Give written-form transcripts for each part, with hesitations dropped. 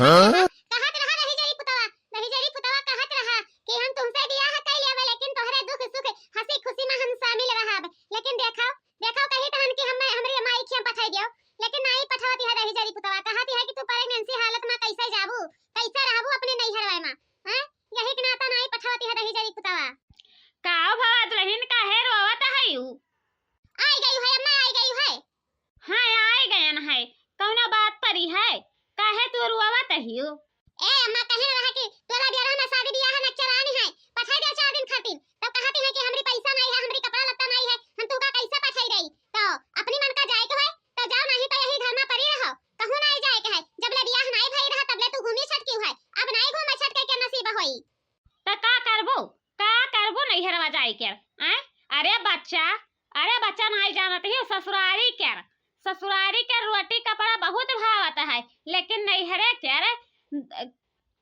हाँ? कहत रहा नहीं जरी पुतवा कहत रहा कि हम तुमसे बियाह कर लेबे लेकिन तोहरे दुख सुख हंसी खुशी में हम शामिल रहब। लेकिन देखो कही तहन कि हम हमरे माई के पठाई दियो लेकिन नहीं पठावती है रही जरी पुतवा कहती है कि तू प्रेगनेंसी हालत में कैसे जाबू कैसे रहबू अपने नैहरवा में हैं यही के नाता नहीं पठावती है रही जरी पुतवा। का भवा दुल्हन काहे रोवत है यू? आई गई है अम्मा आई गई है। हां आई गयन है कौनो बात परी है काहे तू रोवत है यू? ए अम्मा कहे रहा कि तोरा बियाह में शादी बियाह न चरानी है पठाई दे 4 दिन खातिर तब कहती है कि हमरी पैसा नहीं है हमरी कपड़ा लत्ता नहीं है हम तू का कैसे पठाई रही तो अपनी मन का जाए के है तो जाओ नहीं तो यही घर में पड़ी रहो कहूं नहीं जाए के है जब ले बियाह नहीं भई रहा तब ले तू घूमी छट क्यों है अब नहीं घूमे छट के नसीब होई तो का करबो नैहरवा जाए के अरे बच्चा नहीं जानत है ससुरारी के रोटी कपड़ा बहुत भावत है लेकिन नैहरे के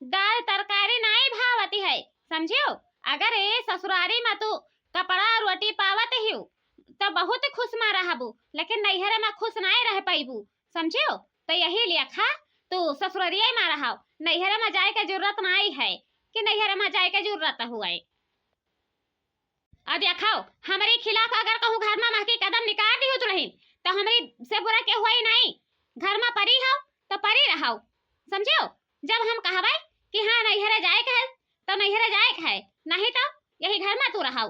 दाल तरकारी नहीं भावती है समझियो। अगर ये ससुरारी में तू कपड़ा रोटी पावत ही तो बहुत खुश में रहबू लेकिन नैहरे में खुश नहीं रह पाइबू समझियो। तो यही लेखा तू ससुरारिये में रहो नैहरे में जाए के जरूरत नहीं है कि नैहरे में जाए के जरूरत हुआ। अब देखो हमारे खिलाफ अगर कहूँ घर में महकी कदम निकाल दी तो रही तो हमारी से बुरा के हुआ ही नहीं घर में परी हो तो परी रहो समझियो। जब हम कहबे कि हाँ नैहरे जाए के है तो नैहरे जाए के है नहीं तो यही घर में तू रहो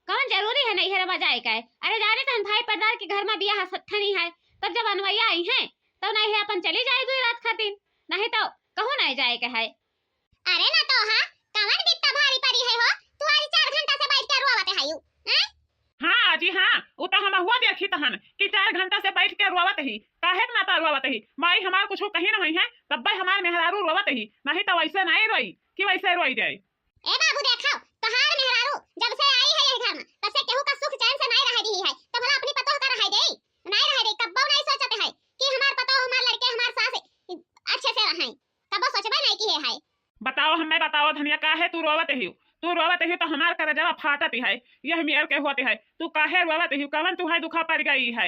कौन जरूरी है नैहरे में जाए के। अरे जाने तो भाई परदार के घर में बियाह सत्थनी है तब जब अनवैया आई है तो नहीं अपन चली जाए 2 रात खातिर नहीं तो कहूँ नहीं जाए के है। अरे ना तो हां कवन बित्ता भारी पड़ी है हो तू आज 4 घंटा से बैठ के रोवत है यू हैं। हाँ जी हाँ वो तो हम हुआ देखी तहन कि 4 घंटा से बैठ के रोवत ही काहे ना ता रोवत ही माई हमार कुछ कहीं नहीं है तब भाई हमार मेहरारू रोवत ही नहीं तो वैसे नहीं रोई कि वैसे रोई जाए। ए बाबू देखो तोहार मेहरारू जब से आई है ये घर में तब से केहू का सुख चैन से नहीं रह दी है तो भला अपनी पतोह का रह दे नहीं रह दे कब्बो नहीं सोचते है कि हमार पतोह हमार लड़के हमार सास अच्छे से रहें कब्बो सोचबे नहीं की है। बताओ हमें बताओ धनिया काहे तू रोवत ही तो हमार करजवा फाटत है यह मेर के होते है तू काहे रोवत ही कवन तू है दुखा पड़ गई है।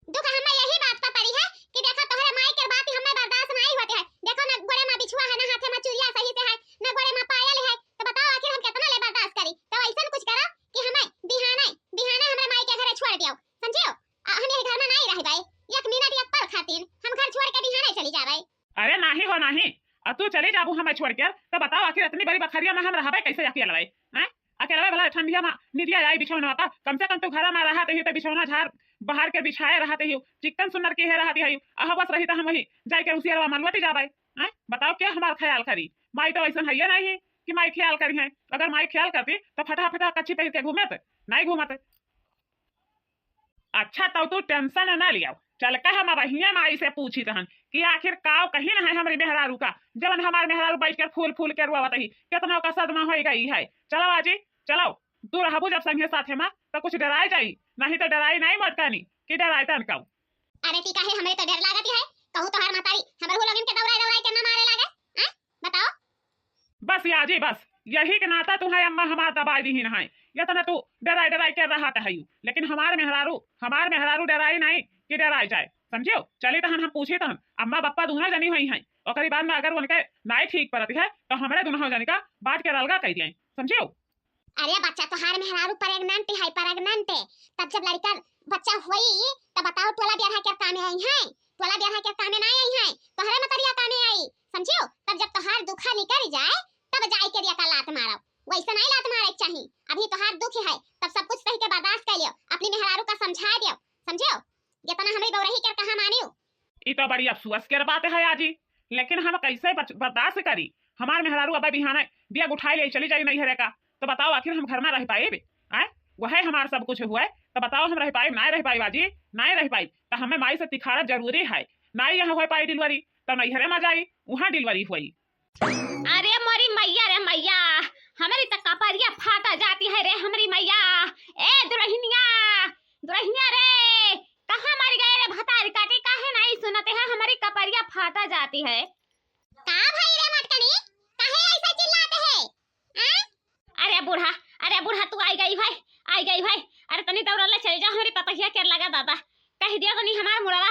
दुख हमें यही बात पर पड़ी है कि देखो तोहरे माई के बात हमें बर्दाश्त नहीं होते है। देखो ना गोड़े में बिछुआ है ना हाथे में चूड़िया सही से है ना गोड़े में पायल है तो बताओ आखिर हम कितना ले बर्दाश्त करी। तो ऐसा कुछ करो कि हमें बिहाने हमरे माई के घरे छोड़ दियो समझियो। हम यही घर में नहीं रह गए 1 मिनट 1 पल खातिर हम घर छोड़ के बिहाने चली जावे। अरे नहीं हो नहीं अब तू चले जाबू हमें छोड़ के तो बताओ आखिर इतनी बड़ी बखरिया में हम रहबे कैसे अकेले हैं अकेले भला ठंडिया में निदिया जाए बिछौना का कम से कम तू घर में रहते ही तो बिछौना झाड़ बाहर के बिछाए रहते ही चिकन सुंदर के है रहती है अह बस रही तो हम वही जाए के उसी अरवा मनवटी जाबे हैं। बताओ क्या हमारा ख्याल करी माई तो ऐसा है नहीं कि माई ख्याल करी है अगर माई ख्याल करती तो फटाफटा कच्ची पहन के घूमते नहीं घूमते। अच्छा तो तू टेंशन ना लिया चल के हम वही माई से पूछी तहन कि आखिर काव कहीं न है हमारी मेहरारू का जब हमारे मेहरारू बैठ कर फूल के रोवत ही कितना का सदमा हो गई है। चलो आजी चलो तू रहबू जब संगे साथे में तो कुछ डराए जाई नहीं तो डराई नहीं मटकानी कि डराए तन कहू। अरे ती काहे हमरे तो डर लागत है कहू तो हर मातारी हमरे हो लगन के दौड़ाई के ना मारे लागे हैं बताओ। बस याजी बस यही के नाता तू है अम्मा हमार दबाई दी है ये तो तू डराई के रहा है लेकिन हमार मेहरारू डराई नहीं कि डराई जाए समझियो। चली तहन हम पूछी तहन अम्मा बप्पा दोनों जनी हुई हैं और बाद में अगर उनके नहीं ठीक पड़ती है तो हमारे दोनों जनी का बांट के अलगा कह दिए समझियो। अरे बच्चा तो हार मेहरारू प्रेग्नेंट तब जब लड़का बच्चा हुई तब बताओ टोला ब्याह के कामे आई है टोला ब्याह के कामे नहीं आई है तोहरे मतरिया कामे आई समझियो। तब जब तोहार दुखा निकल जाए तब जाई के दिया का लात मारो वैसे नहीं लात मारे चाहिए अभी तोहार दुख है तब सब कुछ सही के बर्दाश्त कर लियो अपनी मेहरारू का समझा दियो समझियो। जितना हमें बौरही कर कहा मानियो ये तो बड़ी अफसोस की बात है आजी लेकिन हम कैसे बर्दाश्त करी हमार मेहरारू अब बिहाने बिया उठाई ले चली जाई नहीं का तो बताओ आखिर हम घर में रह पाए वह हमारा सब कुछ हुआ है तो बताओ हम रह पाए नहीं रह पाई बाजी नहीं रह पाई तो हमें माई से तिखारत जरूरी है नहीं यहाँ हो पाई डिलीवरी तो नैहरे में जाई वहाँ डिलीवरी हुई। अरे मोरी मैया रे मैया हमारी तक कपड़िया फाटा जाती है रे हमारी मैया। ए दुरहिनिया रे कहाँ मर गए रे भतारी काटी काहे नहीं सुनते हैं हमारी कपड़िया फाटा जाती है। का भाई रे मटकनी काहे ऐसा चिल्लाते हैं? अरे बूढ़ा तू आई गई भाई अरे तनी दौड़ ले चले जा हमारी पतहिया के लगा दादा कह दिया तनी हमार मुड़वा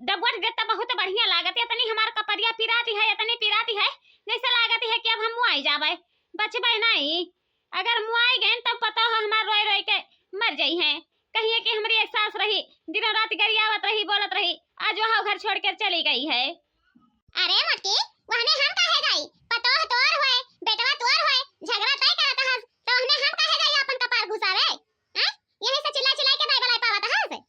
डबट देता बहुत बढ़िया लागत है तनी हमार कपड़िया पिरा पिराती है, इतनी पिराती है जैसे लागती है कि अब हम मुआई जावे, बचबे नहीं। अगर मुआई गए तब पता हो हमार रोई रोई के मर जाई है। कहिए कि हमारी एक सास रही, दिनों रात गरियावत रही, बोलत रही, आज वहाँ घर छोड़कर चली गई है। अरे मोटकी वहने हम काहे जाई, पतो तोर होए, बेटवा तोर होए, झगड़ा तय करत हस, तो वहने हम काहे जाई अपन कपार घुसावे? हैं? यही से चिल्ला चिल्ला के नहीं बलाई पावत हस।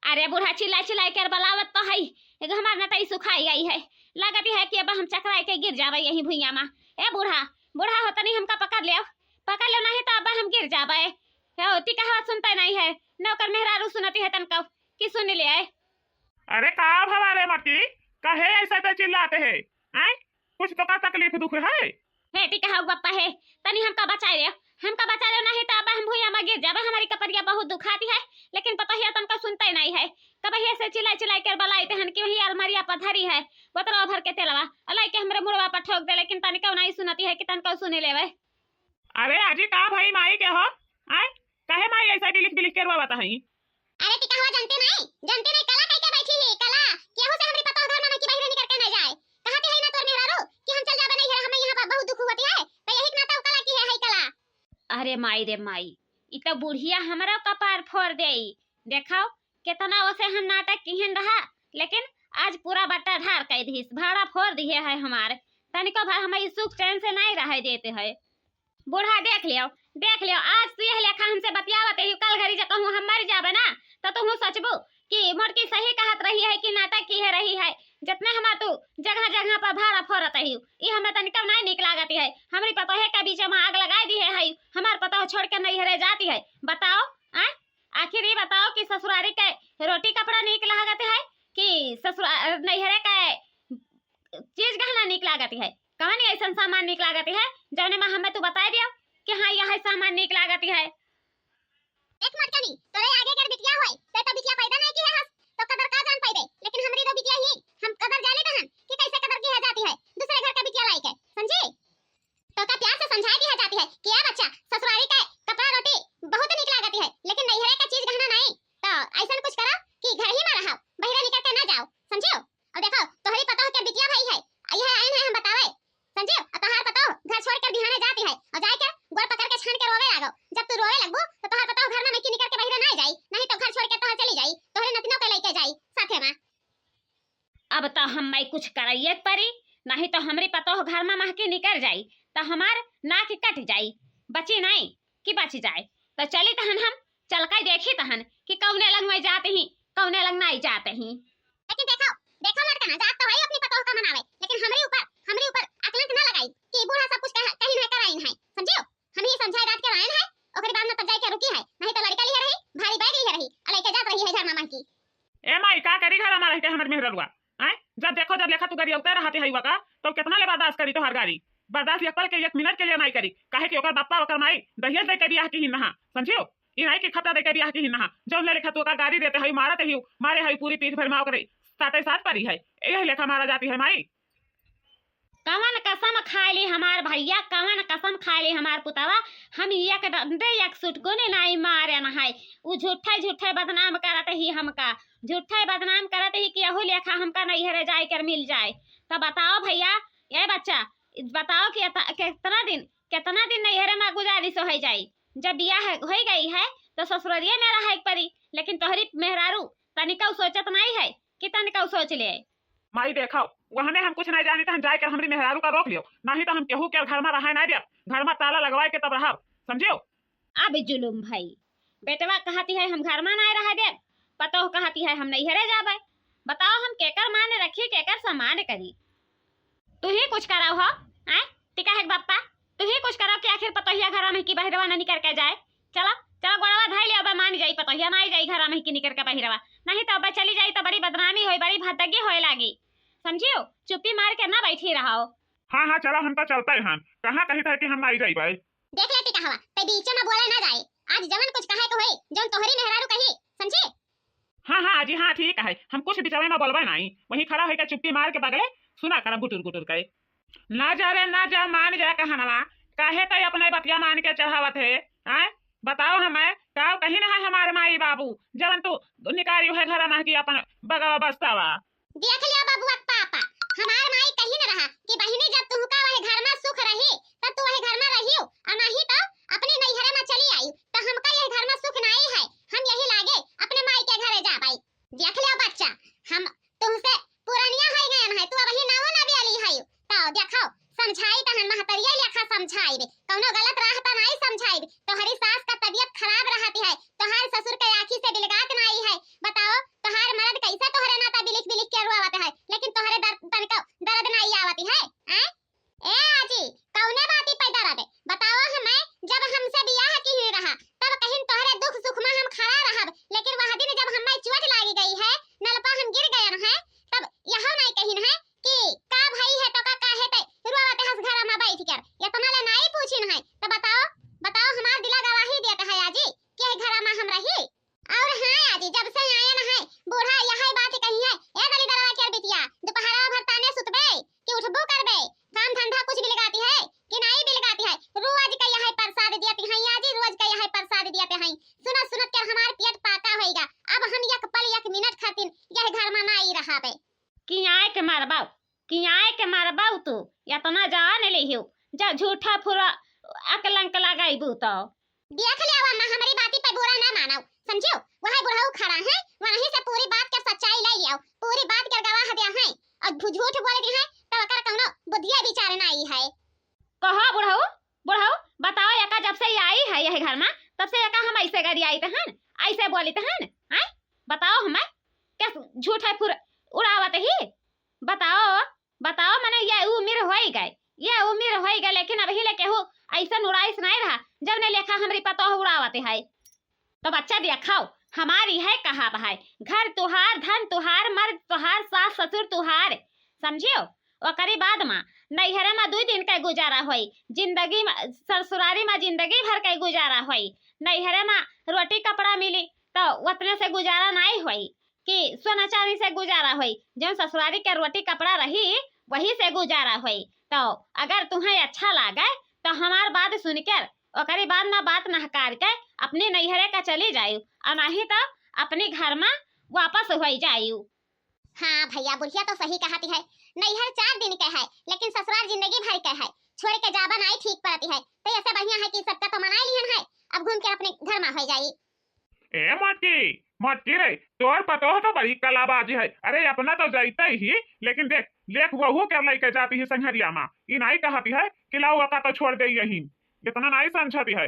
अरे बूढ़ा चिल्ला चिल्ला कर बलावत तो है, एक हमार नतई सुखाई गई है, लगती है कि अब हम चकराए के गिर जावे यही भुइया में। ए बूढ़ा, बूढ़ा होता नहीं हमका पकड़ ले नहीं तो अब हम गिर जावे। होती कहा सुनता नहीं है, नौकर मेहरारू सुनती है तनका कि सुन ले आए। अरे का भवारे मती कहे ऐसा तो चिल्लाते है, हैं? कुछ तो का तकलीफ दुख है? हेती कहा बप्पा है, तनी हमका बचा ले नहीं तो अब हम भुइया में गिर जावे। हमारी कपड़िया बहुत दुखाती है, लेकिन पता है तनका सुनता ही नहीं है। कबहिया से चिल्ला चिल्ला कर बलाई तहन कि वही अलमारिया पर धरी है, बोतलवा भर के तेलवा अलाई के हमरे मुड़वा पर ठोक दे, लेकिन तनिका नहीं सुनती है कि तनका सुने लेवे। अरे आजी का भाई माई के हो, हैं? कहे माई ऐसा बिलिक बिलिक के रोवा बता है? अरे टिका हुआ जानते नहीं कला कह के बैठी है, कला केहू से हमरी पतो घर में की बाहर निकल के न जाए। कहते है ना तोर मेहरारू कि हम चल जाबे नहीं है, हमें यहां पर बहुत दुख होती है, तो यही नाता कला की है कला। अरे माई रे माई, इ तो बुढ़िया हमरा कपार फोड़ देई। देखाओ कितना ओसे हम नाटक किहन रहा, लेकिन आज पूरा बट्टा ढार कह दीस, भाड़ा फोड़ दिए है हमारे। तनिको भर हमें सुख चैन से नहीं रह देते है। बूढ़ा देख लियो, आज तू यह लेखा हमसे बतियावत है, कल घरी जब कहूं हम मर जाबे ना तो तुम सोचबू कि मोटकी सही कहत रही है कि नाटक की है रही है। जितने हमार तू जगह जगह पर भाड़ा फोड़त है, ये हमें तनिका नहीं निक लागती है। हमारी पतो है के बीच में आग लगा दी है, हमार पतो छोड़ के नहीं रह जाती है। बताओ आखिर ये बताओ कि ससुरारी के रोटी कपड़ा निक लागत है कि ससुराल नैहरे के चीज गहना निक लागती है? कहानी ऐसा सामान निक लागती है जौने में हमें तू बता दिया कि हाँ यह सामान निक लागती है। एक मटकनी तोरे आगे कर बिटिया होय, ते तो बिटिया पैदा नहीं की है हस, तो कदर का जान पाइबे, लेकिन हमरी तो बिटिया ही हम कदर जाने दहन कि कैसे कदर की है जाती है दूसरे घर का बिटिया लाई के, समझी? तो का प्यार से समझा दी है जाती है कि यार बच्चा ससुरारी का कपड़ा रोटी बहुत निक लागती है, लेकिन नैहरे का चीज गहना नहीं, तो ऐसा कुछ करो कि घर ही में रहो, बाहर निकल के ना जाओ, समझियो? और देखो तोहरी पतो के बिटिया भाई है, यह आइन है हम बतावे, समझियो? और तोहार पतो घर छोड़ कर बिहाने जाती है और जाए के गोड़ पकड़ के छान के रोवे लागो। जब तू रोवे लगबो तो तोहार पतो घर में की निकल के बाहर ना जाई, नहीं तो घर छोड़ के तोहार चली जाई, तोहरे नतिनों के लेके जाई साथे में। अब तो हम मैं कुछ कराइए परी, नहीं तो हमरी पतो घर में महकी निकल जाई तो हमार नाक कट जाई, बची नहीं कि बच जाए। तो चली तहन हम चल के देखी तहन कि कौने लंग में जाते ही कौने लंग नहीं जाते ही। लेकिन देखो लड़का जात तो है अपनी पतो का मनावे, लेकिन हमरे ऊपर अकलंक ना लगाई कि बूढ़ा सब कुछ कहीं ना कराइन है, समझियो? हम ही समझाए रात के रायन है, ओकरे बाद में तब जाए के रुकी है, नहीं तो लड़का लिए रही भारी बैग लिए रही अले के जात रही है घर मामा की। ए माई का करी घर में रह के हमर मेहररुआ, हैं? जब लेखा तू गाड़ी उतर रहती है का, तो कितना ले बर्दाश्त करी तोहर गाड़ी? बर्दाश्त एक पल के 1 मिनट के लिए नहीं करी, काहे कि ओकर बापा ओकर माई दहेज दे के बियाह की ही नहा, समझियो? ई नहीं कि खपरा दे के बियाह की ही नहा, जौन ले लेखा तू ओकर गाड़ी देते है मारत है, मारे है पूरी पीठ भर में ओकर साथे साथ परी है, यही लेखा मारा जाती है माई। कवन कसम खा ली हमार भैया, कवन कसम खा ली हमार पुतवा, हम एक डंडे एक सुटगुने नहीं मारे न है। उ झूठे बदनाम करत ही हमका, झूठे बदनाम करत ही कि यहू लेखा हमका नहीं हरे जाए कर मिल जाए। तो बताओ भैया, ये बच्चा बताओ कि कितना दिन नहीं हरे में गुजारिश हो जाए। जब बियाह हो गई है तो ससुरारिये में रह परी, लेकिन तोहरी मेहरारू तनिका सोचत नहीं है कि तनिका सोच ले। माई देखो वहने हम कुछ नहीं जानी तो हम जाए कर हमरी मेहरारू का रोक लियो, नहीं तो हम केहू के घर में रहा नहीं दे, घर में ताला लगवाए के तब रहब, समझियो? अब जुलुम भाई, बेटवा कहती है हम घर में नहीं रह दे, पतो कहती है हम नहीं हरे जाबे। बताओ हम केकर मान रखी केकर सम्मान करी? तू ही कुछ कराओ हो, टिका है बापा, तू ही कुछ कराओ कि आखिर पतोहिया घर में की बहिरवा न निकल के जाए। चलो गोड़वा धाई ले, अब मान जाई पतोहिया नहीं जाई घर में की निकल के बहिरवा, नहीं तो अब चली जाई तो बड़ी बदनामी होई, बड़ी भदगी होए लागी, समझियो? चुप्पी मार के ना बैठी रहो। हाँ चलो हम तो चलते हैं, कहाँ कही था कि हम नहीं जाई भाई। देख लेती कहवा ते बीच में बोले ना जाए, आज जवन कुछ कहे को होई जवन तोहरी मेहरारू कही, समझे? हाँ जी हाँ ठीक है, हम कुछ बिचारे में बोलबे नहीं, वहीं खड़ा होकर चुप्पी मार के बगले सुना कर गुटुर के ना जा रे ना जा, मान जा कहनवा, काहे तो अपने बतिया मान के चढ़ावत है, हैं? बताओ हमें का कहीं ना है हमारे माई बाबू जवन तू निकारी है घर ना की अपन बगवा बस्तावा। देख लिया बाबू पापा, हमार माई कहीं न रहा, बहिनी जब तू का वही घर में सुख रही तब तू वही घर में रहियो और नहीं तो अपने नैहरे में चली आई तो हमका ये घर में सुख नहीं है। हम यही लागे अपने माई के घरे जा भाई। देख लियो बच्चा, हम तुमसे पुरानिया हो गए हैं, तू वही नाव ना बियाली है तो देखो समझाई तो हम महतरिया लेखा समझाई रे, कौनो गलत राह पर नहीं समझाई। तोहरी सास का तबीयत खराब रहती है, तोहार ससुर के आंखी से बिलगात नहीं है। बताओ तोहार मर्द कैसे तोहरे नाता बिलिक बिलिक के रोवत है, लेकिन तोहरे तनिको दर्द नहीं आवती है। ए आजी कौने बाती पे दर्द बताओ हमें। जब हमसे बियाह की ही रहा तब कहीं तोहरे दुख सुख में हम खड़ा रहब, लेकिन वह दिन जब हमें चोट लागी गई है, नलपा हम गिर गए हैं, तब यह नहीं कहीं है कि का भाई है तो का काहे ते रोवत हस घर में बैठ कर इतना ले नहीं पूछिन है। तो बताओ हमार दिला गवाही देता है आजी कि घर में हम रही। और हां आजी जब से आए न है बूढ़ा यही बात कही है, ए दली दरवा के बिटिया दोपहरा भर ताने सुतबे कि उठबो करबे, काम धंधा कुछ भी लगाती है कि नहीं भी लगाती है। रोज का यही प्रसाद देती है आजी, रोज का यही प्रसाद देते हैं। सुनत कर हमार पेट पाका होएगा। अब हम एक पल एक मिनट खातिर यह घर में नहीं रहाबे। कि आए के मारबाऊ तू इतना जान लेहियो जा झूठा फुरा अकलंक लगाईबू तो देख ले अम्मा हमारी बाती पे बुरा ना मानो, समझो वही बुढ़ाऊ खड़ा है वहीं से पूरी बात का सच्चाई ले आओ, पूरी बात का गवाह दिया है और झूठ बोल दी है तो अकर कौनो बुद्धिया विचार ना आई है। कहो बुढ़ाऊ बताओ एका जब से आई है यह घर में तब से एका हम ऐसे गरी आई तहन ऐसे बोली तहन हैं। बताओ हमें क्या झूठ है फुर उड़ावत ही। बताओ मने ये उम्र होई गए लेकिन अभी ले केहू ऐसा उड़ाइस नहीं रहा जब ने लेखा हमरी पतो उड़ावते है। तो बच्चा देखाओ हमारी है कहा भाई, घर तुहार, धन तुहार, मर्द तुहार, सास ससुर तुहार, समझियो। ओकरी बाद में नैहरे में 2 दिन का गुजारा होई, जिंदगी में ससुरारी में जिंदगी भर का गुजारा होई। नैहरे में रोटी कपड़ा मिली तो उतने से गुजारा नहीं होई कि सोना चांदी से गुजारा होई, जो ससुरारी के रोटी कपड़ा रही वही से गुजारा होई। तो अगर तुम्हें अच्छा लगे तो हमार बात सुनकर ओकरी बाद में बात नहकार के अपने नैहरे का चली जायू और नहीं तो अपने घर में वापस हो जायू। हाँ भैया बुढ़िया तो सही कहती है, नैहर 4 दिन का है लेकिन ससुराल जिंदगी भर का है, छोड़ के जाबा नहीं ठीक पड़ती है। तो ऐसे बढ़िया है कि सबका तो मना लिहन है, अब घूम के अपने घर में हो जाई। ए मटकी रे तोर पतो तो बड़ी कलाबाजी है। अरे अपना तो जाइता ही, लेकिन देख वहू के लेके जाती है संघरिया माँ, ई नहीं कहती है कि लाओ का तो छोड़ दे यही, इतना नहीं समझती है।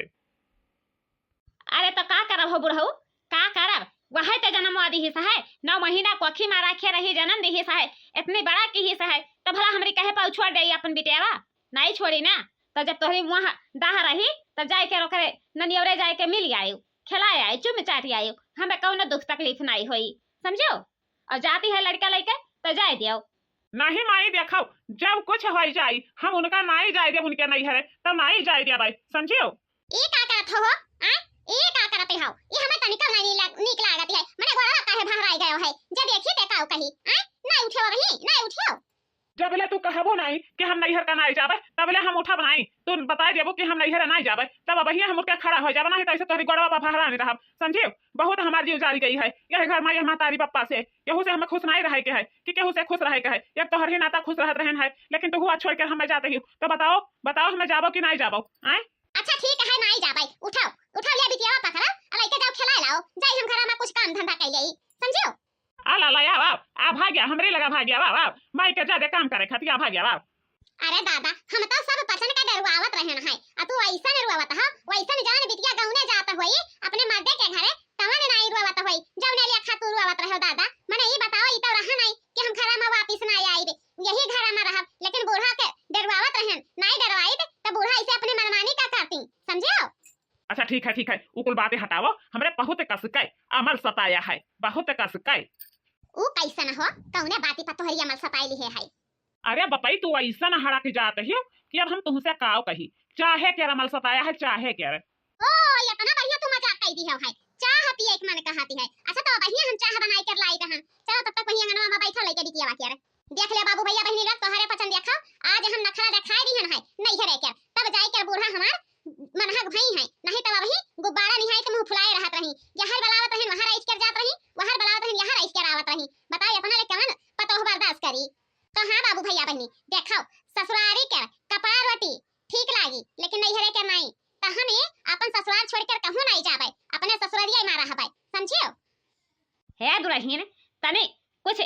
अरे तो का करब हो बुढ़ऊ, का करब वही तो जन्म आदि ही है, 9 महीना कोखी में रखे रही जन्म दी ही है, इतनी बड़ा की ही है। तो भला हमरी कहे पाऊ छोड़ दे अपन बिटियावा, नहीं छोड़ी ना। तो जब तोहरी वहाँ दाह रही तो जाए के रोकरे ननियौरे जाए के मिल आयु, खिलाए आयु, चुम चाटी आयु, हमें कौनो दुख तकलीफ नहीं हुई, समझो। और जाती है लड़का लेके तो जाए दियो। नहीं माई देखो जब कुछ हो जाए हम उनका नहीं जाए दे, उनके नहीं है तो नहीं जाए दिया भाई, समझियो। ये का करत हो ये का करते हो, ये हमें तनिका नहीं नीक लागत है। मने गोरा काहे भहराई गयो है, जब देखी ते काऊ कही नहीं उठियो रही नहीं उठियो। जब ले तू कहबो नहीं कि हम नैहर का नहीं जाबे तब ले हम उठब नहीं, तू बता देबो कि हम नैहर नहीं जाबे तब अब हम उठ के खड़ा हो जाबे, नहीं तो ऐसे तोरी गोड़वा पर भहरा नहीं रहब, समझियो। बहुत हमार जीव जारी गई है यह घर में, यह तारी पप्पा से केहू से हमें खुश नहीं रहे के है कि केहू से खुश रहे के है। एक तो हर ही नाता खुश रहत रहन है, लेकिन तू हुआ छोड़ कर हमें जाते ही। तो बताओ हमें जाबो कि नहीं जाबो। अच्छा ठीक है नहीं जाबे, उठाओ ले बिटिया पकड़ा और लेके जाओ खिला लाओ, जाई हम घर में कुछ काम धंधा कर लेई, समझियो। आ भाग्या हमरे लगा भाग्या वाह माई के ज्यादा काम करे खतिया भाग्या वाह। अरे दादा हम तो सब पसंद का डरवावत रहन है, आ तू ऐसा न रुवावत ह वैसा जान बिटिया गहुने जात होई अपने मर्दे के घरे तवन नहीं रुवावत होई, जौने लिया खातू रुवावत रहो। दादा मने ये बताओ ई तो रहा नहीं कि हम घर में वापस ना आई रे, यही घर में रहब, लेकिन बूढ़ा के डरवावत रहन नहीं डरवाई तो बूढ़ा इसे अपनी मनमानी का करती, समझियो। अच्छा ठीक है उकुल बातें हटाओ, हमरे बहुत कसके अमल सताया है, बहुत कसके। ऊ कैसा न हो कौने बाती पर तोहरी अमल सताई ली है। अरे बपई तू ऐसा न हड़ा के जाते ही कि अब हम तुमसे काव कही, चाहे क्या अमल सताया है चाहे क्या। ओ इतना बढ़िया तू मजाक कह दी है, चाह पिए एक मन कहती है। अच्छा तो बढ़िया हम चाह बनाई कर लाई रहन, चलो तब तक वही अंगनवा में बैठो लेके बिटिया के। देख ले बाबू भैया बहनी लोग तोहरे पसंद देखो, आज हम नखरा दिखाई दी है नहीं हरे के, तब जाई के बूढ़ा हमार मनहक भई है, नहीं तो वही गुब्बारा निहाई के मुंह फुलाए रहत रही, यहां बलावत रही वहां रह कर जात रही, वहां बलावत रही यहां रह कर आवत रही। बताओ अपना ले कवन पतो बर्दाश्त करी। तो हाँ बाबू भैया बहनी देखो, ससुरारी के कपड़ा रोटी ठीक लागी लेकिन नैहरे के नहीं। तो हमें अपन ससुराल छोड़कर कहूं नहीं जाबे, अपने ससुरारिया में रहबे, समझियो। है दुल्हन तने कुछ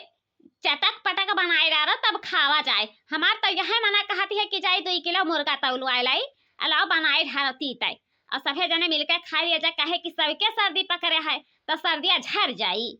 चटक पटक बनाए डारो तब खावा जाए। हमार तो यह मना कहती है कि जाए 2 किलो मुर्गा तौलवाए लाई अलाव बनाए ढारती तय और सभे जने मिलकर खा लिया जाए, कहे कि सबके सर्दी पकड़े है तो सर्दियां झड़ जाई।